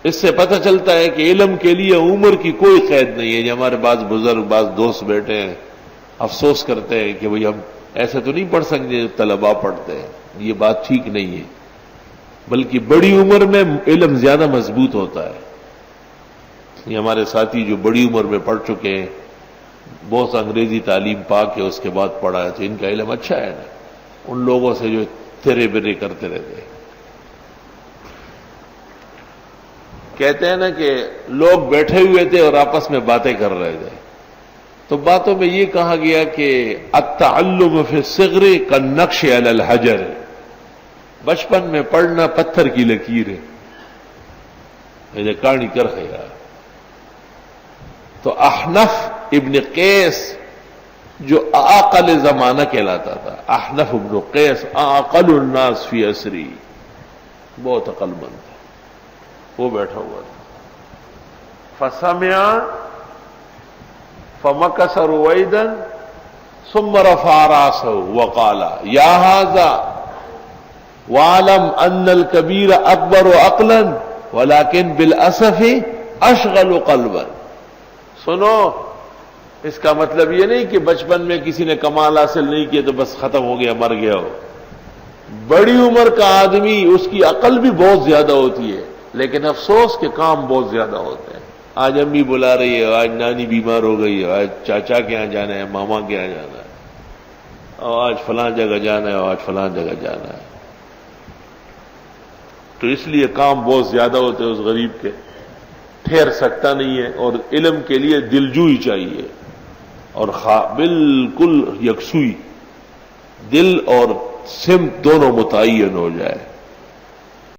اس سے پتہ چلتا ہے کہ علم کے لیے عمر کی کوئی قید نہیں ہے. جو ہمارے بعض بزرگ بعض دوست بیٹھے ہیں افسوس کرتے ہیں کہ بھئی ہم ایسے تو نہیں پڑھ سکتے جو طلباء پڑھتے ہیں. یہ بات ٹھیک نہیں ہے، بلکہ بڑی عمر میں علم زیادہ مضبوط ہوتا ہے. یہ ہمارے ساتھی جو بڑی عمر میں پڑھ چکے ہیں، بہت انگریزی تعلیم پا کے اس کے بعد پڑھا ہے، تو ان کا علم اچھا ہے نا ان لوگوں سے جو تیرے برے کرتے رہتے ہیں. کہتے ہیں نا کہ لوگ بیٹھے ہوئے تھے اور آپس میں باتیں کر رہے تھے، تو باتوں میں یہ کہا گیا کہ التعلم فی الصغر کالنقش علی الحجر، بچپن میں پڑھنا پتھر کی لکیر ہے. یہ کہانی کر خیا. تو احنف ابن قیس جو عاقل زمانہ کہلاتا تھا، احنف ابن قیس عاقل الناس فی عصری، بہت عقل مند تھا، وہ بیٹھا ہوا تھا. فسمع فمکث رویدا ثم رفع راسه وقال یا ھذا واعلم ان الكبیر اکبر عقلا ولكن بالاسف اشغل قلبا. سنو، اس کا مطلب یہ نہیں کہ بچپن میں کسی نے کمال حاصل نہیں کیا تو بس ختم ہو گیا مر گیا ہو. بڑی عمر کا آدمی اس کی عقل بھی بہت زیادہ ہوتی ہے لیکن افسوس کے کام بہت زیادہ ہوتے ہیں. آج امی بلا رہی ہے، آج نانی بیمار ہو گئی ہے، آج چاچا کے ہاں جانا ہے، ماما کے ہاں جانا ہے، اور آج فلاں جگہ جانا ہے، اور آج فلاں جگہ جانا ہے. تو اس لیے کام بہت زیادہ ہوتے ہیں اس غریب کے، ٹھہر سکتا نہیں ہے. اور علم کے لیے دلجوئی چاہیے اور بالکل یکسوئی، دل اور سمت دونوں متعین ہو جائے.